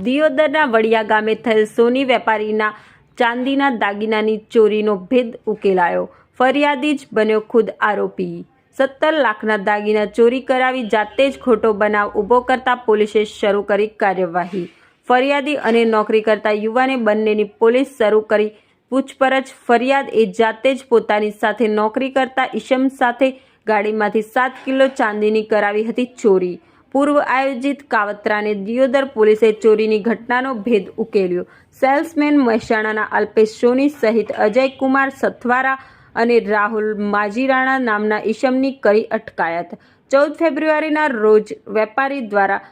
દિયોદરના વડિયા ગામે થયેલ સોની વેપારીના ચાંદીના દાગીનાની ચોરીનો ભેદ ઉકેલાયો। ફરિયાદી જ બન્યો ખુદ આરોપી। 17 લાખના દાગીના ચોરી કરાવી જાતે જ ખોટો બનાવ ઊભો કરતા પોલીસે શરૂ કરી કાર્યવાહી। ફરિયાદી અને નોકરી કરતા યુવાને બંનેની પોલીસ શરૂ કરી પૂછપરછ। ફરિયાદ એ જાતે જ પોતાની સાથે નોકરી કરતા ઈસમ સાથે ગાડીમાંથી 7 કિલો ચાંદીની કરાવી હતી ચોરી। પૂર્વ આયોજિત કાવતરાને દિયોદર પોલીસે ચોરીની ઘટનાનો ભેદ ઉકેલ્યો। સેલ્સમેન મહેસાણાના અલ્પેશ સોની સહિત અજયકુમાર સથવારા અને રાહુલ માજીરાણા નામના ઈસમની કરી અટકાયત। 14 ફેબ્રુઆરીના રોજ વેપારી દ્વારા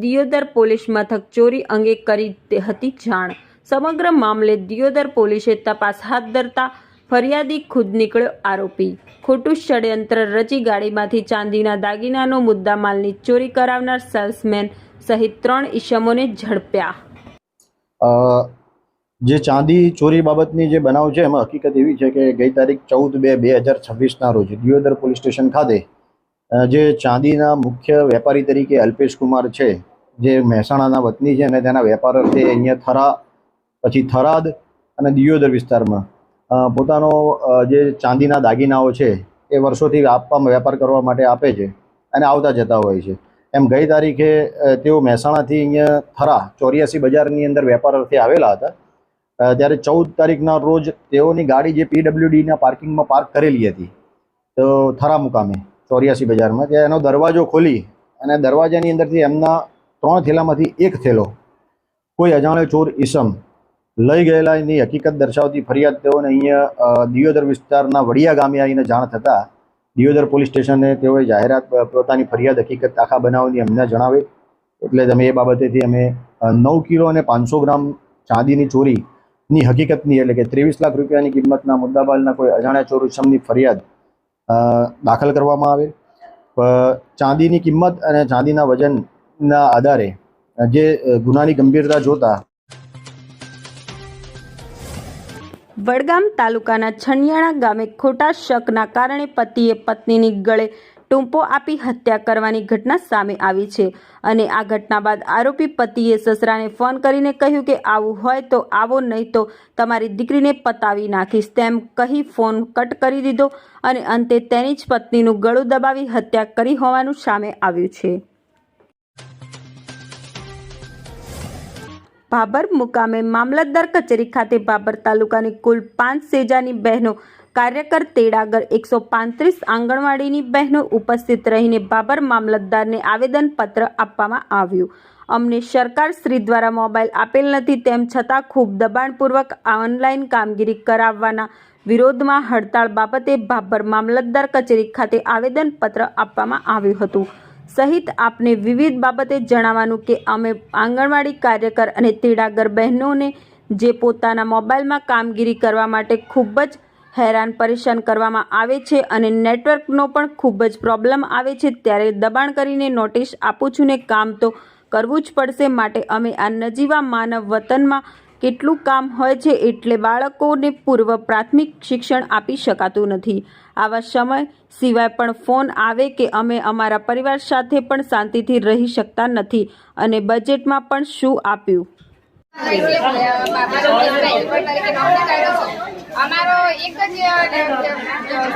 દિયોદર પોલીસ મથક ચોરી અંગે કરી હતી જાણ। સમગ્ર મામલે દિયોદર પોલીસે તપાસ હાથ ધરતા ફરિયાદી ખુદ નીકળ્યો આરોપી। ખોટું ષડયંત્ર રચી ગાડીમાંથી ચાંદીના દાગીનાનો મુદ્દામાલની ચોરી કરાવનાર સેલ્સમેન સહિત 3 ઈસમોને ઝડપ્યા। જે ચાંદી ચોરી બાબતની જે બનાવ છે એમાં હકીકત એવી છે કે ગઈ તારીખ 14/2/2026ના રોજ દિયોદર પોલીસ સ્ટેશન ખાતે જે ચાંદીના મુખ્ય વેપારી તરીકે અલ્પેશ કુમાર છે, જે મહેસાણાના વતની છે અને તેના વેપાર અર્થે અહીંયા થરા પછી થરાદ અને દિયોદર વિસ્તારમાં પોતાનો જે ચાંદીના દાગીનાઓ છે એ વર્ષોથી વેપાર કરવા માટે આપે છે અને આવતા જતા હોય છે। એમ ગઈ તારીખે તેઓ મહેસાણાથી અહીંયા થરા 84 બજારની અંદર વેપાર અર્થે આવેલા હતા। ત્યારે 14 તારીખના રોજ તેઓની ગાડી જે PWDના પાર્કિંગમાં પાર્ક કરેલી હતી તો થરા મુકામે 84 બજારમાં, ત્યાં એનો દરવાજો ખોલી અને દરવાજાની અંદરથી એમના 3 થેલામાંથી એક થેલો કોઈ અજાણ્યો ચોર ઈસમ લઈ ગયેલા એની હકીકત દર્શાવતી ફરિયાદ તેઓને અહીંયા દિયોદર વિસ્તારના વડિયા ગામે આવીને જાણ થતાં દિયોદર પોલીસ સ્ટેશને તેઓએ જાહેરાત પોતાની ફરિયાદ હકીકત આખા બનાવની અમને જણાવે એટલે અમે એ બાબતેથી અમે 9 કિલો અને 500 ગ્રામ ચાંદીની ચોરીની હકીકતની એટલે કે 23 લાખ રૂપિયાની કિંમતના મુદ્દામાલના કોઈ અજાણ્યા ચોર ઈસમની ફરિયાદ દાખલ કરવામાં આવે। ચાંદીની કિંમત અને ચાંદીના વજનના આધારે જે ગુનાની ગંભીરતા જોતા વડગામ તાલુકાના છણિયાણા ગામે ખોટા શકના કારણે પતિએ પત્નીની ગળે ટૂંપો આપી હત્યા કરવાની ઘટના સામે આવી છે અને આ ઘટના બાદ આરોપી પતિએ સસરાને ફોન કરીને કહ્યું કે આવું હોય તો આવો, નહીં તો તમારી દીકરીને પતાવી નાખીશ તેમ કહી ફોન કટ કરી દીધો અને અંતે તેની જ પત્નીનું ગળું દબાવી હત્યા કરી હોવાનું સામે આવ્યું છે। ભાભર મુકામે મામલતદાર કચેરી ખાતે ભાભર તાલુકાની કુલ 5 સેજાની બહેનો કાર્યકર તેડાગર 135 આંગણવાડીની બહેનો ઉપસ્થિત રહીને ભાભર મામલતદારને આવેદનપત્ર આપવામાં આવ્યું। અમને સરકાર શ્રી દ્વારા મોબાઈલ આપેલ નથી તેમ છતાં ખૂબ દબાણપૂર્વક ઓનલાઈન કામગીરી કરાવવાના વિરોધમાં હડતાળ બાબતે ભાભર મામલતદાર કચેરી ખાતે આવેદનપત્ર આપવામાં આવ્યું હતું સહિત આપને વિવિધ બાબતે જણાવવાનું કે અમે આંગણવાડી કાર્યકર અને તેડાગર બહેનોને જે પોતાના મોબાઈલમાં કામગીરી કરવા માટે ખૂબ જ હેરાન પરેશાન કરવામાં આવે છે અને નેટવર્કનો પણ ખૂબ જ પ્રોબ્લેમ આવે છે, ત્યારે દબાણ કરીને નોટિસ આપું છું ને કામ તો કરવું જ પડશે। માટે અમે આ નજીવા માનવ વતનમાં કેટલું કામ હોય છે એટલે બાળકોને પૂર્વ પ્રાથમિક શિક્ષણ આપી શકાતું નથી। આવા સમય સિવાય પણ ફોન આવે કે અમે અમારા પરિવાર સાથે પણ શાંતિથી રહી શકતા નથી અને બજેટમાં પણ શું આપ્યું। અમારો એક જ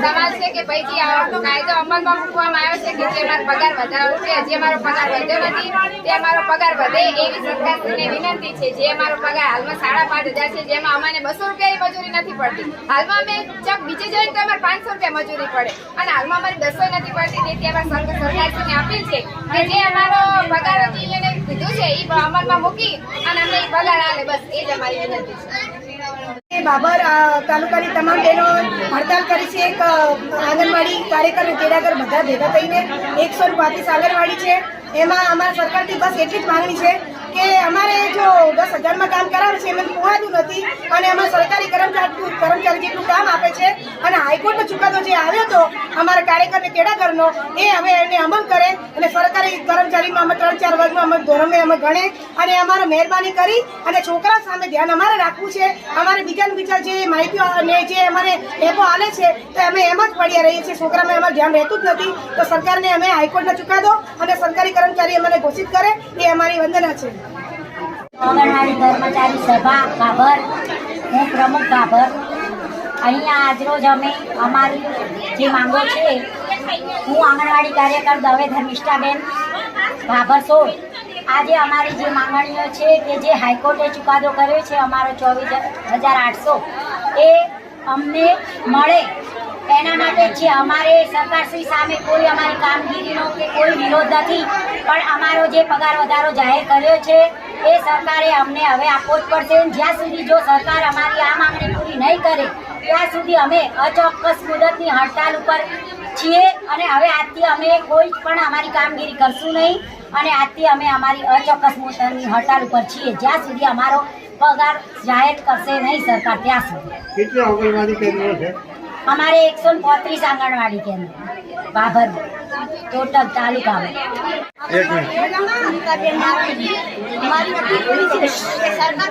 સવાલ છે કે ભાઈ જે કાયદો અમલમાં મૂકવામાં આવ્યો છે કે જે અમારો પગાર વધારો છે, જે અમારો પગાર વધ્યો નથી તે અમારો પગાર વધે એવી સરકારને વિનંતી છે। જે અમારો પગાર હાલમાં 5,500 છે, જેમાં અમને 200 રૂપિયા મજૂરી નથી પડતી। હાલમાં અમે ચક બીજે જઈને તો અમારે 500 રૂપિયા મજૂરી પડે અને હાલમાં અમારી 200 નથી પડતી। તેથી અમારે સરકારશ્રીને અપીલ છે કે જે અમારો પગાર એને કીધું છે એ અમલમાં મૂકી અને અમને એ પગાર આલે, બસ એ જ અમારી વિનંતી છે। ભાભર તાલુકાની તમામ બહેનો હડતાલ કરી છે। એક આંગણવાડી કાર્યકર તેડાગર બધા ભેગા થઈને 135 આંગણવાડી છે, એમાં અમારા સરકારથી બસ એટલી જ માંગણી છે કે અમારે જો 10,000માં કામ કરાવે છે એમાં પોહાતું નથી અને અમારા સરકારી કર્મચારી જેટલું કામ આપે છે અને હાઈકોર્ટનો ચુકાદો જે આવ્યો હતો અમારા કાર્યકરને તેડાગરનો એ હવે એને અમલ કરે અને સરકારી કર્મચારીમાં અમે 3-4 વર્ગમાં અમે ધોરણે અમે ગણે અને અમારે મહેરબાની કરી અને છોકરા સામે ધ્યાન અમારે રાખવું છે। અમારે બીજા જે માહિતીઓ અને જે અમારે એપો આલે છે તો અમે એમ જ પડ્યા રહીએ છીએ, છોકરામાં અમારે ધ્યાન રહેતું જ નથી। તો સરકારને અમે હાઈકોર્ટનો ચુકાદો અને સરકારી કર્મચારી અમને ઘોષિત કરે એ અમારી વંદના છે। આંગણવાડી કર્મચારી સભા ભાભર, હું પ્રમુખ ભાભર. અહીંયા આજરોજ અમે અમારી જે માંગો છે, હું આંગણવાડી કાર્યકર દવે ધર્મિષ્ઠાબેન ભાભર 16. આજે અમારી જે માંગણીઓ છે કે જે હાઈકોર્ટે ચુકાદો કર્યો છે અમારો 24,800 એ અમને મળે એના માટે છે. અમારે સરકારશ્રી સામે કોઈ અમારી કામગીરીનો કે કોઈ વિરોધ નથી, પણ અમારો જે પગાર વધારો જાહેર કર્યો છે એ સરકારે અમને હવે આપવો જ પડશે. જ્યાં સુધી જો સરકાર અમારી આ માંગણી પૂરી નહીં કરે ત્યાં સુધી અમે અચોક્કસ મુદતની હડતાલ ઉપર છીએ અને હવે આજથી અમે કોઈ પણ અમારી કામગીરી કરશું નહીં અને આજથી અમે અમારી અચોક્કસ મુદતની હડતાલ ઉપર છીએ જ્યાં સુધી અમારો પગાર જાહેર કરશે નહીં સરકાર ત્યાં સુધી. કેટલા આંગણવાડી કેન્દ્રો છે? અમારે 135 આંગણવાડી કેન્દ્ર ભાભર ટોટલ તાલુકામાં. સરકાર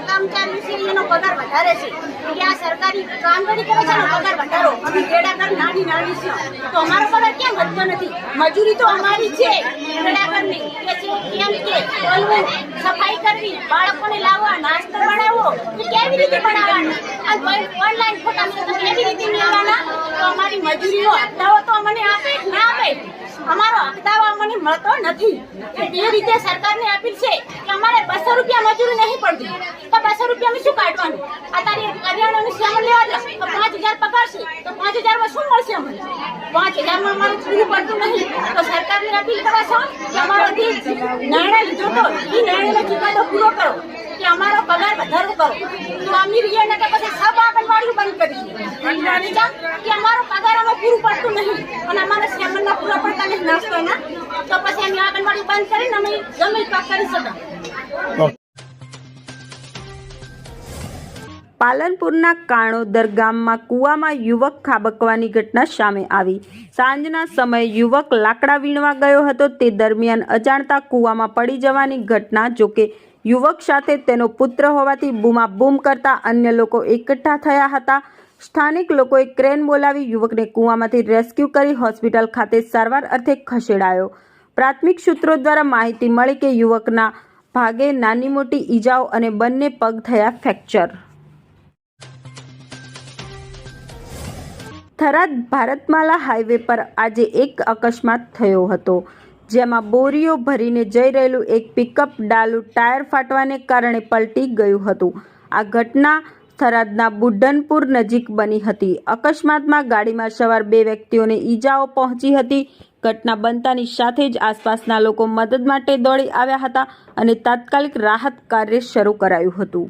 કર્મચારી છે એનો પગાર વધારે છે કે આ સરકારી કામગીરી કરે છે એનો પગાર વધારો. અમે ખેડાકર નાની છે તો અમારો પગાર કેમ વધતો નથી? મજૂરી તો અમારી છે ખેડાકરની કે છે કેમ કે બોલવું, સફાઈ કરવી, બાળકોને લાવવા, નાસ્તો બનાવવો એ કેવી રીતે બનાવવાનું અને ઓનલાઈન ફોટા કેવી રીતે મેળવવાના? તો અમારી મજૂરીનો હપ્તાઓ તો અમને આપે ના આપે, અમારો હપ્તાઓ અમને મળતો નથી. તે રીતે સરકારને અપીલ છે કે અમારે 200 રૂપિયા મજૂરી નહીં પડતી તો 200 રૂપિયા શું કાઢવાનું? અત્યારે કરિયાણાની સામાન લેવા જાવ તો 5,000 પગાર છે તો 5,000 માં શું મળશે? અમને 5,000 માં અમારું પૂરું પડતું નહીં. તો સરકારને અપીલ કરવા છો કે અમારો જે નિર્ણય લીધો તો એ નિર્ણયનો ચુકાદો પૂરો કરો કે અમારો પગાર વધારો કરો. તો અમીર ને કે પછી સબ આંગણવાડીઓ બંધ કરી કે અમારો પગાર અમે પૂરું પડતું નહીં અને અમારા સામાનના પૂરા પડતા નહીં નાસ્તોના, તો પછી અમે આંગણવાડી બંધ કરીને અમે ગમે તે કરી શકીએ. પાલનપુરના કાણોદર ગામમાં કૂવામાં યુવક ખાબકવાની ઘટના સામે આવી. સાંજના સમયે યુવક લાકડા વીણવા ગયો હતો તે દરમિયાન અજાણતા કૂવામાં પડી જવાની ઘટના. જોકે યુવક સાથે તેનો પુત્ર હોવાથી બૂમાબૂમ કરતા અન્ય લોકો એકઠા થયા હતા. સ્થાનિક લોકોએ ક્રેન બોલાવી યુવકને કૂવામાંથી રેસ્ક્યુ કરી હોસ્પિટલ ખાતે સારવાર અર્થે ખસેડાયો. પ્રાથમિક સૂત્રો દ્વારા માહિતી મળી કે યુવકના ભાગે નાની મોટી ઈજાઓ અને બંને પગ થયા ફ્રેક્ચર. થરાદ ભારતમાલા હાઈવે પર આજે એક અકસ્માત થયો હતો, જેમાં બોરીઓ ભરીને જઈ રહેલું એક પિકઅપ ડાલુ ટાયર ફાટવાને કારણે પલટી ગયું હતું. આ ઘટના થરાદના બુઢનપુર નજીક બની હતી. અકસ્માતમાં ગાડીમાં સવાર 2 વ્યક્તિઓને ઈજાઓ પહોંચી હતી. ઘટના બનતાની સાથે જ આસપાસના લોકો મદદ માટે દોડી આવ્યા હતા અને તાત્કાલિક રાહત કાર્ય શરૂ કરાયું હતું.